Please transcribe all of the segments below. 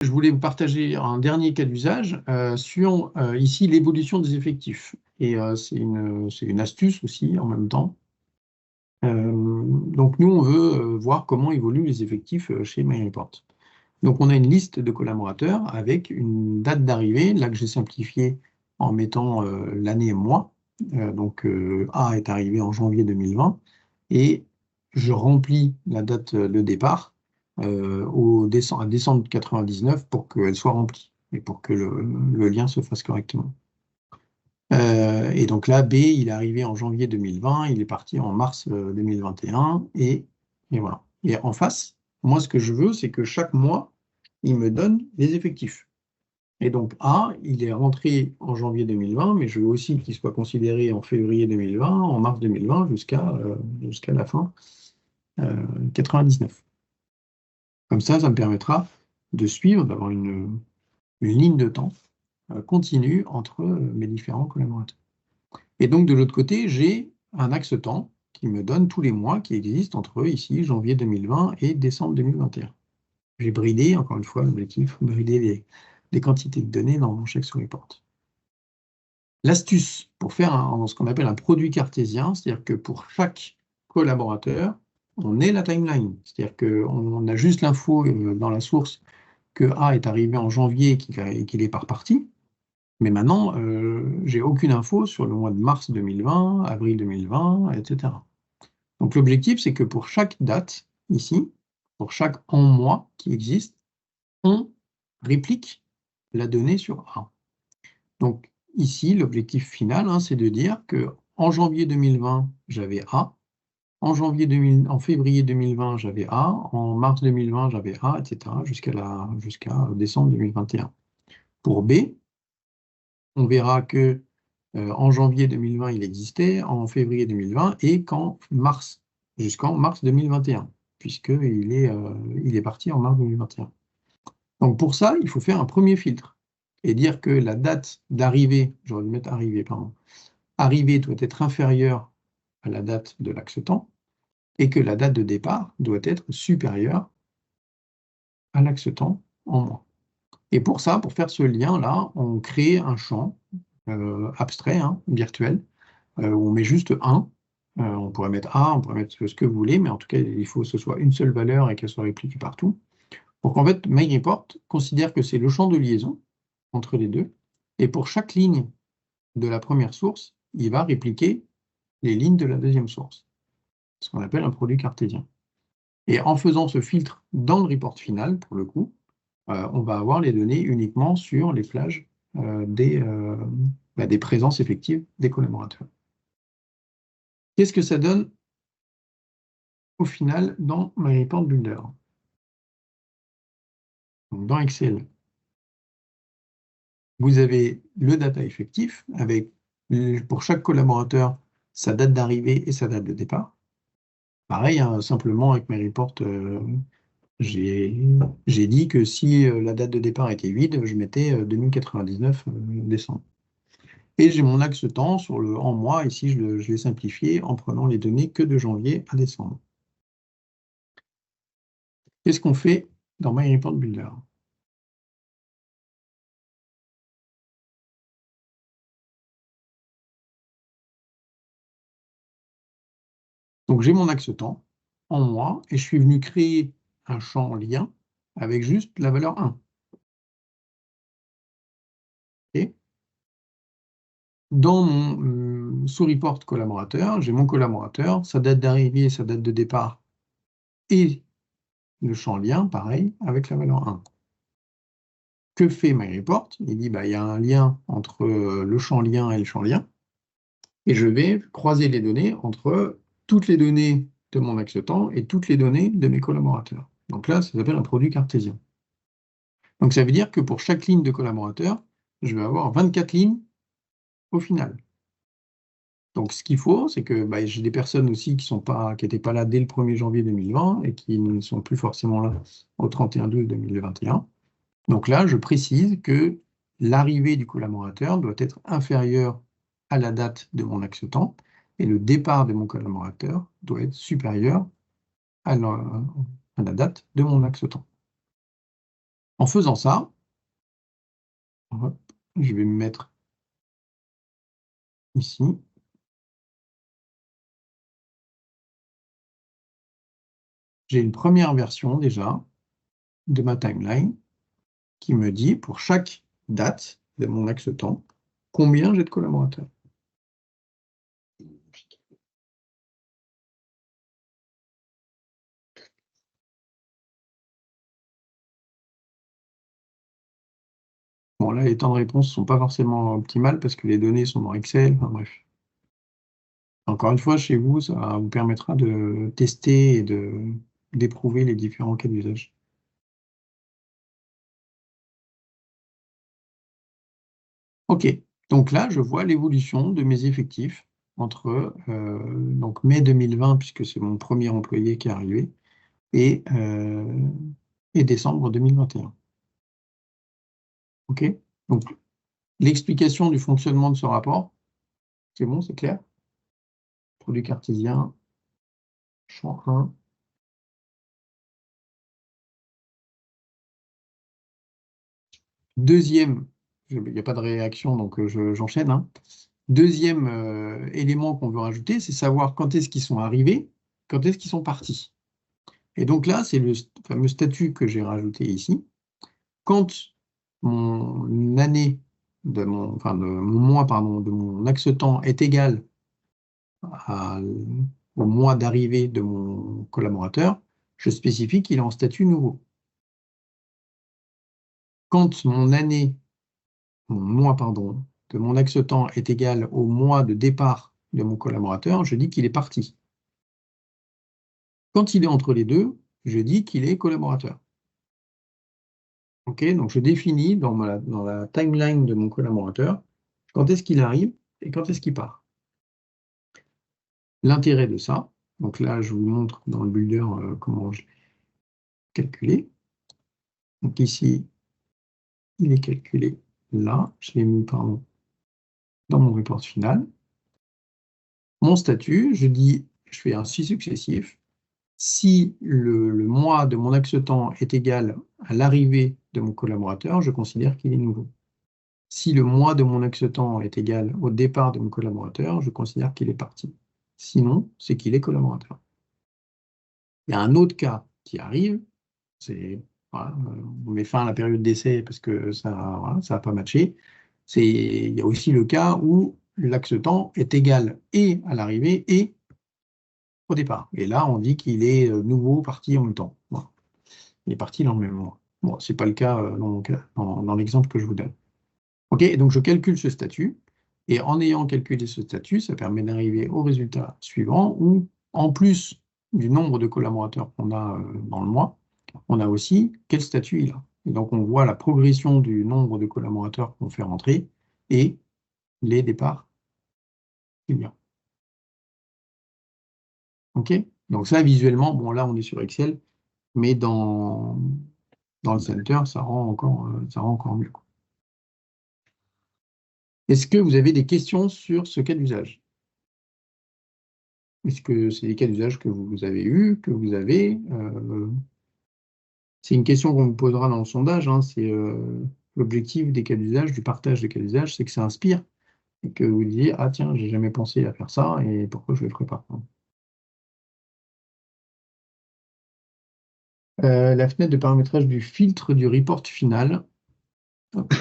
Je voulais vous partager un dernier cas d'usage sur ici l'évolution des effectifs. Et c'est une astuce aussi en même temps. Donc nous, on veut voir comment évoluent les effectifs chez MyReport. Donc on a une liste de collaborateurs avec une date d'arrivée, là que j'ai simplifié en mettant l'année et mois. Donc A est arrivé en janvier 2020 et je remplis la date de départ à décembre 99 pour qu'elle soit remplie et pour que le lien se fasse correctement. Et donc là, B, il est arrivé en janvier 2020, il est parti en mars 2021, et voilà. Et en face, moi, ce que je veux, c'est que chaque mois, il me donne les effectifs. Et donc A, il est rentré en janvier 2020, mais je veux aussi qu'il soit considéré en février 2020, en mars 2020, jusqu'à la fin 99. Comme ça me permettra de suivre, d'avoir une ligne de temps continue entre mes différents collaborateurs. Et donc, de l'autre côté, j'ai un axe temps qui me donne tous les mois qui existent entre ici, janvier 2020 et décembre 2021. J'ai bridé, encore une fois, l'objectif, brider les quantités de données dans mon chèque sur report. L'astuce pour faire ce qu'on appelle un produit cartésien, c'est-à-dire que pour chaque collaborateur, on est la timeline. C'est-à-dire qu'on a juste l'info dans la source que A est arrivé en janvier et qu'il est pas reparti. Mais maintenant, j'ai aucune info sur le mois de mars 2020, avril 2020, etc. Donc l'objectif, c'est que pour chaque date, ici, pour chaque en mois qui existe, on réplique la donnée sur A. Donc ici, l'objectif final, c'est de dire que en janvier 2020, j'avais A, en février 2020, j'avais A, en mars 2020, j'avais A, etc., jusqu'à décembre 2021. Pour B, on verra que en janvier 2020, il existait, en février 2020 et jusqu'en mars 2021, puisqu'il est parti en mars 2021. Donc pour ça, il faut faire un premier filtre et dire que la date d'arrivée, j'aurais dû mettre arrivée, pardon, arrivée doit être inférieure à la date de l'axe temps et que la date de départ doit être supérieure à l'axe temps en mois. Et pour ça, pour faire ce lien-là, on crée un champ abstrait, virtuel, où on met juste 1. On pourrait mettre A, on pourrait mettre ce que vous voulez, mais en tout cas, il faut que ce soit une seule valeur et qu'elle soit répliquée partout. Donc en fait, MyReport considère que c'est le champ de liaison entre les deux, et pour chaque ligne de la première source, il va répliquer les lignes de la deuxième source, ce qu'on appelle un produit cartésien. Et en faisant ce filtre dans le report final, pour le coup, on va avoir les données uniquement sur les plages des présences effectives des collaborateurs. Qu'est-ce que ça donne au final dans MyReport Builder? Donc, dans Excel, vous avez le data effectif avec pour chaque collaborateur sa date d'arrivée et sa date de départ. Pareil, simplement avec MyReport, j'ai dit que si la date de départ était vide, je mettais 2099 décembre. Et j'ai mon axe temps en mois, ici je l'ai simplifié en prenant les données que de janvier à décembre. Qu'est-ce qu'on fait dans MyReport Builder? Donc j'ai mon axe temps en mois et je suis venu créer un champ lien avec juste la valeur 1. Okay. Dans mon sous-report collaborateur, j'ai mon collaborateur, sa date d'arrivée et sa date de départ et le champ lien, pareil, avec la valeur 1. Que fait MyReport? Il dit il y a un lien entre le champ lien et le champ lien, et je vais croiser les données entre toutes les données de mon axe temps et toutes les données de mes collaborateurs. Donc là, ça s'appelle un produit cartésien. Donc ça veut dire que pour chaque ligne de collaborateur, je vais avoir 24 lignes au final. Donc ce qu'il faut, c'est que j'ai des personnes aussi qui n'étaient pas là dès le 1er janvier 2020 et qui ne sont plus forcément là au 31/12/2021. Donc là, je précise que l'arrivée du collaborateur doit être inférieure à la date de mon axe temps et le départ de mon collaborateur doit être supérieur à la date de mon axe temps. En faisant ça, hop, je vais me mettre ici. J'ai une première version déjà de ma timeline qui me dit pour chaque date de mon axe temps, combien j'ai de collaborateurs. Bon, là, les temps de réponse ne sont pas forcément optimales parce que les données sont dans Excel. Enfin, bref. Encore une fois, chez vous, ça vous permettra de tester et d'éprouver les différents cas d'usage. OK, donc là, je vois l'évolution de mes effectifs entre donc mai 2020, puisque c'est mon premier employé qui est arrivé, et décembre 2021. OK, donc l'explication du fonctionnement de ce rapport, c'est bon, c'est clair? Produit cartésien, champ 1. Deuxième, il n'y a pas de réaction, donc j'enchaîne. Hein. Deuxième élément qu'on veut rajouter, c'est savoir quand est-ce qu'ils sont arrivés, quand est-ce qu'ils sont partis. Et donc là, c'est le fameux statut que j'ai rajouté ici. Quand mon année de mon, enfin de mon mois, pardon, de mon axe temps est égal au mois d'arrivée de mon collaborateur, je spécifie qu'il est en statut nouveau. Quand mon année, mon mois, pardon, de mon axe temps est égal au mois de départ de mon collaborateur, je dis qu'il est parti. Quand il est entre les deux, je dis qu'il est collaborateur. Ok, donc je définis dans la timeline de mon collaborateur quand est-ce qu'il arrive et quand est-ce qu'il part. L'intérêt de ça, donc là je vous montre dans le builder comment je l'ai calculé. Donc ici, il est calculé là, je l'ai mis pardon, dans mon report final. Mon statut, je dis, je fais un si successif. Si le mois de mon axe temps est égal à l'arrivée de mon collaborateur, je considère qu'il est nouveau. Si le mois de mon axe temps est égal au départ de mon collaborateur, je considère qu'il est parti. Sinon, c'est qu'il est collaborateur. Il y a un autre cas qui arrive, c'est voilà, on met fin à la période d'essai parce que ça n'a pas matché. Il y a aussi le cas où l'axe temps est égal et à l'arrivée et au départ. Et là, on dit qu'il est nouveau parti en même temps. Voilà. Il est parti dans le même mois. Bon, ce n'est pas le cas dans l'exemple que je vous donne. OK, donc je calcule ce statut. Et en ayant calculé ce statut, ça permet d'arriver au résultat suivant où, en plus du nombre de collaborateurs qu'on a dans le mois, on a aussi quel statut il a. Et donc, on voit la progression du nombre de collaborateurs qu'on fait rentrer et les départs qu'il y a. OK? Donc ça, visuellement, bon, là, on est sur Excel, mais dans le Center, ça rend encore mieux. Est-ce que vous avez des questions sur ce cas d'usage? Est-ce que c'est des cas d'usage que vous avez eus, que vous avez c'est une question qu'on vous posera dans le sondage. Hein, c'est l'objectif des cas d'usage, du partage des cas d'usage, c'est que ça inspire et que vous disiez ah tiens, j'ai jamais pensé à faire ça et pourquoi je ne le ferai pas. La fenêtre de paramétrage du filtre du report final. Hop.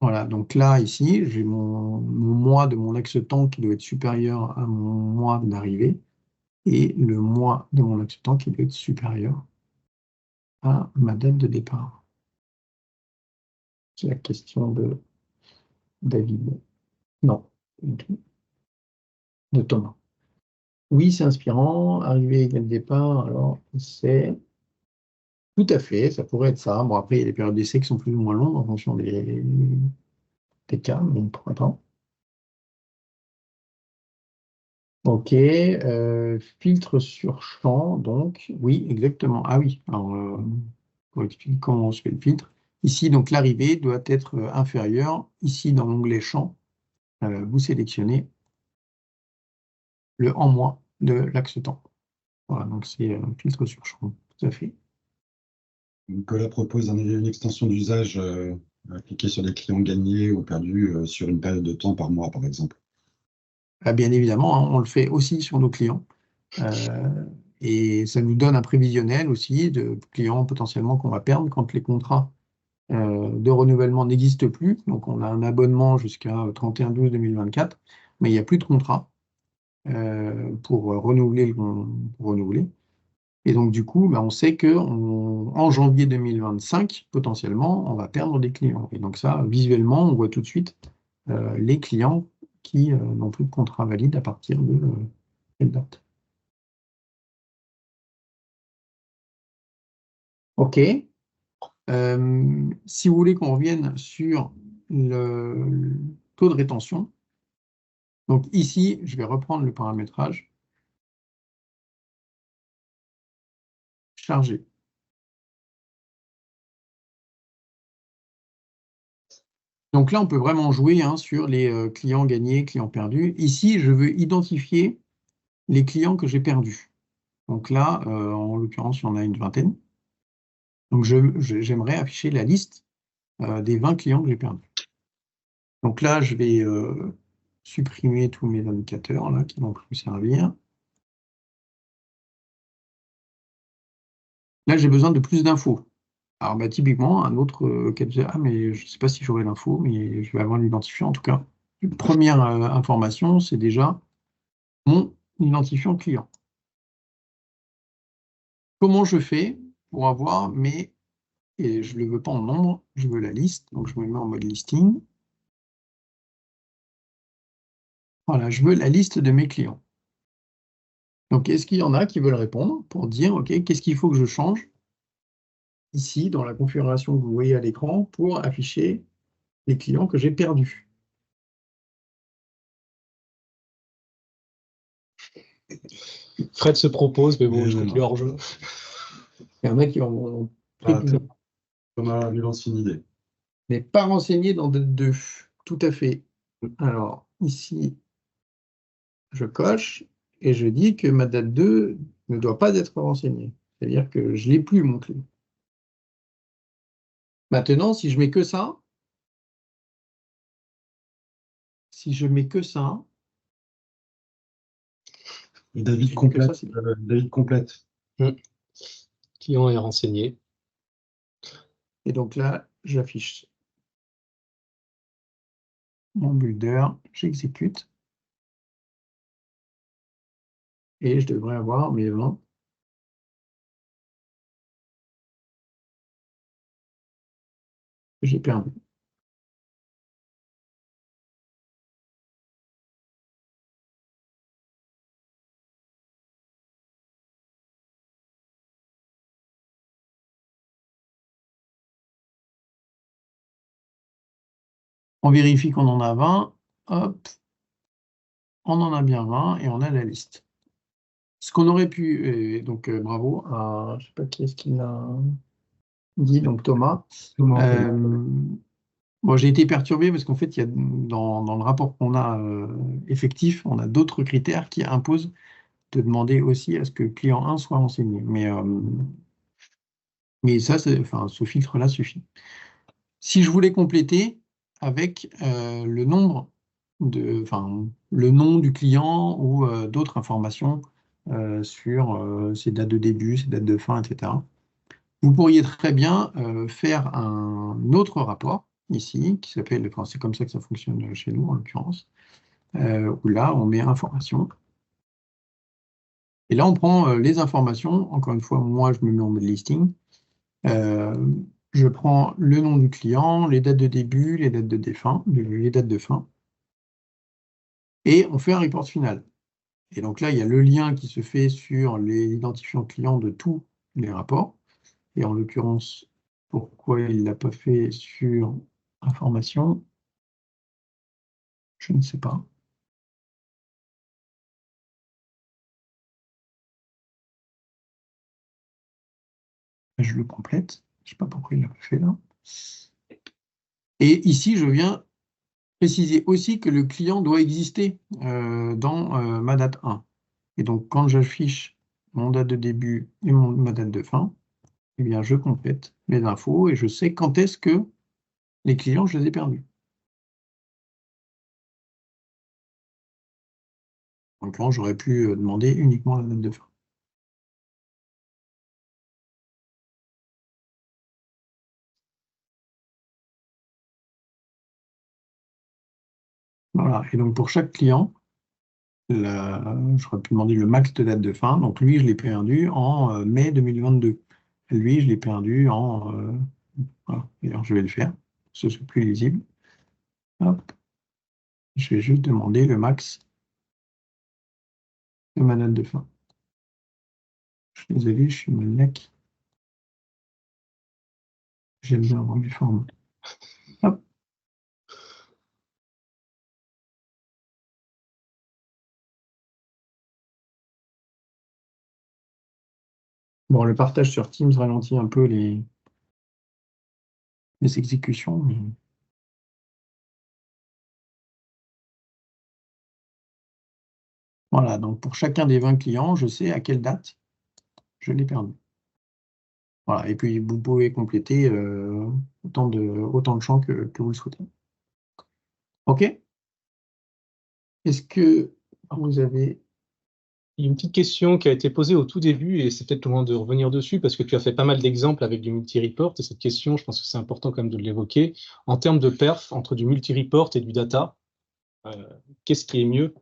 Voilà, donc là, ici, j'ai mon mois de mon axe temps qui doit être supérieur à mon mois d'arrivée et le mois de mon axe temps qui doit être supérieur à ma date de départ. C'est la question de David. Non, de Thomas. Oui, c'est inspirant. Arriver égal départ, alors c'est tout à fait, ça pourrait être ça. Bon, après, il y a des périodes d'essai qui sont plus ou moins longues en fonction des cas, donc pourquoi pas. Ok, filtre sur champ, donc, oui, exactement. Ah oui, alors, pour expliquer comment on se fait le filtre. Ici, donc, l'arrivée doit être inférieure. Ici, dans l'onglet champ, vous sélectionnez le en moins de l'axe temps. Voilà, donc c'est un filtre sur champ, tout à fait. Nicolas propose une extension d'usage appliquée sur des clients gagnés ou perdus sur une période de temps par mois, par exemple. Ah, bien évidemment, hein, on le fait aussi sur nos clients. Et ça nous donne un prévisionnel aussi de clients potentiellement qu'on va perdre quand les contrats de renouvellement n'existent plus. Donc on a un abonnement jusqu'à 31/12/2024, mais il n'y a plus de contrat pour renouveler. Pour renouveler. Et donc du coup, on sait qu'en janvier 2025, potentiellement, on va perdre des clients. Et donc ça, visuellement, on voit tout de suite les clients qui n'ont plus de contrat valide à partir de quelle date. OK. Si vous voulez qu'on revienne sur le taux de rétention, donc ici, je vais reprendre le paramétrage. Chargé. Donc là, on peut vraiment jouer sur les clients gagnés, clients perdus. Ici, je veux identifier les clients que j'ai perdus. Donc là, en l'occurrence, il y en a une vingtaine. Donc j'aimerais afficher la liste des 20 clients que j'ai perdus. Donc là, je vais supprimer tous mes indicateurs là, qui ne vont plus servir. Là, j'ai besoin de plus d'infos. Alors, typiquement, un autre cas de... Ah, mais je ne sais pas si j'aurai l'info, mais je vais avoir l'identifiant en tout cas. Une première information, c'est déjà mon identifiant client. Comment je fais pour avoir mes... Et je ne le veux pas en nombre, je veux la liste, donc je me mets en mode listing. Voilà, je veux la liste de mes clients. Donc, est-ce qu'il y en a qui veulent répondre pour dire, OK, qu'est-ce qu'il faut que je change ici, dans la configuration que vous voyez à l'écran, pour afficher les clients que j'ai perdus? Fred se propose, mais bon, je crois qu'il est hors jeu. Il y en a qui ont très plus. Thomas lui lance une idée. Mais pas renseigné dans date 2. Tout à fait. Alors, ici, je coche et je dis que ma date 2 ne doit pas être renseignée. C'est-à-dire que je ne l'ai plus, mon client. Maintenant, si je mets que ça, David complète. David complète. Client est renseigné. Et donc là, j'affiche mon builder, j'exécute. Et je devrais avoir mes 20. J'ai perdu. On vérifie qu'on en a 20. Hop. On en a bien 20 et on a la liste. Ce qu'on aurait pu, et donc bravo à, je ne sais pas qui est-ce qui l'a dit, donc Thomas. Bon, j'ai été perturbé parce qu'en fait, il y a dans le rapport qu'on a effectif, on a d'autres critères qui imposent de demander aussi à ce que le client 1 soit renseigné. Mais ça, enfin, ce filtre-là suffit. Si je voulais compléter avec le nombre enfin, le nom du client ou d'autres informations sur ses dates de début, ses dates de fin, etc. Vous pourriez très bien faire un autre rapport ici, qui s'appelle, enfin, c'est comme ça que ça fonctionne chez nous en l'occurrence, où là on met information. Et là on prend les informations, encore une fois, moi je me mets en mode listing. Je prends le nom du client, les dates de début, les dates de fin, les dates de fin, et on fait un report final. Et donc là, il y a le lien qui se fait sur les identifiants clients de tous les rapports. Et en l'occurrence, pourquoi il ne l'a pas fait sur information, je ne sais pas. Je le complète. Je ne sais pas pourquoi il ne l'a pas fait là. Et ici, je viens préciser aussi que le client doit exister dans ma date 1. Et donc, quand j'affiche mon date de début et ma date de fin, eh bien, je complète mes infos et je sais quand est-ce que les clients, je les ai perdus. Donc là, j'aurais pu demander uniquement la date de fin. Voilà, et donc pour chaque client, j'aurais pu demander le max de date de fin. Donc lui, je l'ai perdu en mai 2022. Lui, je l'ai perdu en... voilà. D'ailleurs, je vais le faire, que ce soit plus lisible. Hop. Je vais juste demander le max de ma date de fin. Je suis désolé, je suis maniaque. J'aime bien avoir du format. Hop. Bon, le partage sur Teams ralentit un peu les exécutions, mais... Voilà, donc pour chacun des 20 clients, je sais à quelle date je l'ai perdu. Voilà, et puis vous pouvez compléter autant de champs que vous le souhaitez. OK? Est-ce que vous avez... Il y a une petite question qui a été posée au tout début, et c'est peut-être le moment de revenir dessus, parce que tu as fait pas mal d'exemples avec du multi-report, et cette question, je pense que c'est important quand même de l'évoquer. En termes de perf, entre du multi-report et du data, qu'est-ce qui est mieux?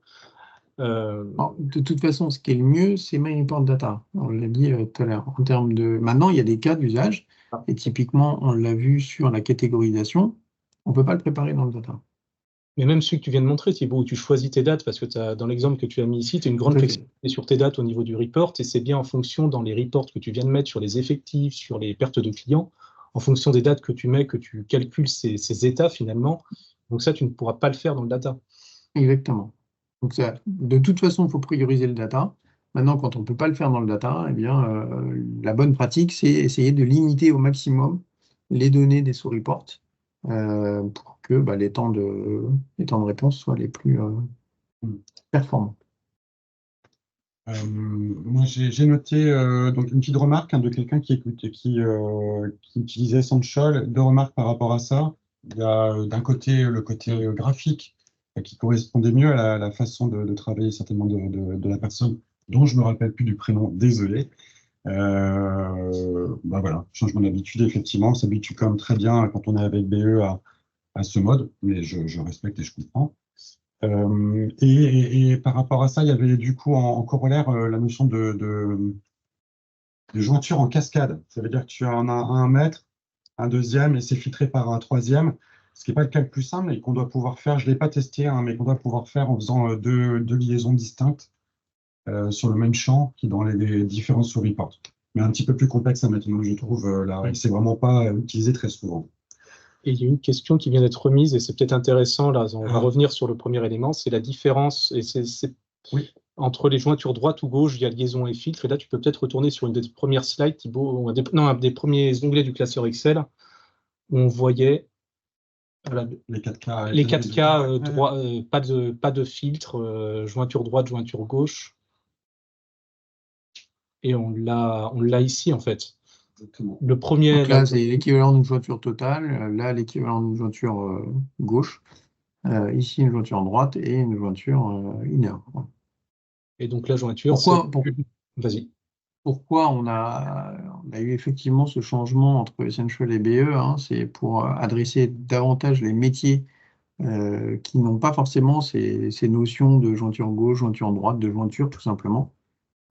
De toute façon, ce qui est le mieux, c'est My Report Data. On l'a dit tout à l'heure. En termes de... Maintenant, il y a des cas d'usage, et typiquement, on l'a vu sur la catégorisation, on ne peut pas le préparer dans le data. Mais même celui que tu viens de montrer, Thibaut, où tu choisis tes dates, parce que dans l'exemple que tu as mis ici, tu as une grande flexibilité sur tes dates au niveau du report, et c'est bien en fonction dans les reports que tu viens de mettre sur les effectifs, sur les pertes de clients, en fonction des dates que tu mets, que tu calcules ces états finalement. Donc ça, tu ne pourras pas le faire dans le data. Exactement. Donc de toute façon, il faut prioriser le data. Maintenant, quand on ne peut pas le faire dans le data, eh bien, la bonne pratique, c'est essayer de limiter au maximum les données des sous-reports pour que les temps de réponse soient les plus performants. Moi, j'ai noté donc une petite remarque de quelqu'un qui utilisait Essential. Deux remarques par rapport à ça. Il y a d'un côté le côté graphique qui correspondait mieux à la façon de travailler certainement de la personne dont je me rappelle plus du prénom, désolé. Voilà, changement d'habitude, effectivement, on s'habitue quand même très bien quand on est avec BE à ce mode, mais je respecte et je comprends. Et par rapport à ça, il y avait du coup en corollaire la notion de jointure en cascade. Ça veut dire que tu as un maître, un deuxième, et c'est filtré par un troisième, ce qui n'est pas le cas le plus simple et qu'on doit pouvoir faire, je ne l'ai pas testé, hein, mais qu'on doit pouvoir faire en faisant deux liaisons distinctes sur le même champ qui dans les différents sous-reports. Mais un petit peu plus complexe à mettre, je trouve, là, et c'est vraiment pas utilisé très souvent. Et il y a une question qui vient d'être remise, et c'est peut-être intéressant, là, on va revenir sur le premier élément, c'est la différence, et oui. Entre les jointures droite ou gauche via liaison et filtre. Et là, tu peux peut-être retourner sur une des premières slides, Thibaut, un des premiers onglets du classeur Excel, où on voyait les 4K, les 4K droit, pas de filtre, jointure droite, jointure gauche. Et on l'a ici, en fait. Exactement. Le premier. Donc là, c'est l'équivalent d'une jointure totale. Là, l'équivalent d'une jointure gauche. Ici, une jointure droite et une jointure inner. Et donc la jointure. Vas-y. Pourquoi on a eu effectivement ce changement entre Essential et BE, hein, c'est pour adresser davantage les métiers qui n'ont pas forcément ces notions de jointure gauche, jointure droite, de jointure tout simplement,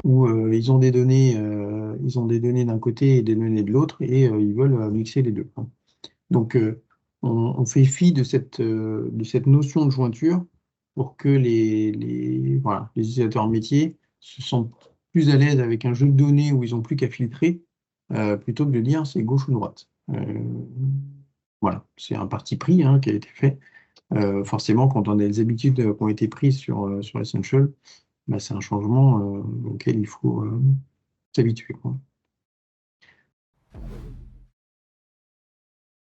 où ils ont des données d'un côté et des données de l'autre et ils veulent mixer les deux. Hein. Donc on fait fi de cette notion de jointure pour que les utilisateurs métiers se sentent plus à l'aise avec un jeu de données où ils n'ont plus qu'à filtrer, plutôt que de dire c'est gauche ou droite. Voilà, c'est un parti pris hein, qui a été fait. Forcément, quand on a les habitudes qui ont été prises sur Essential, c'est un changement auquel il faut s'habituer.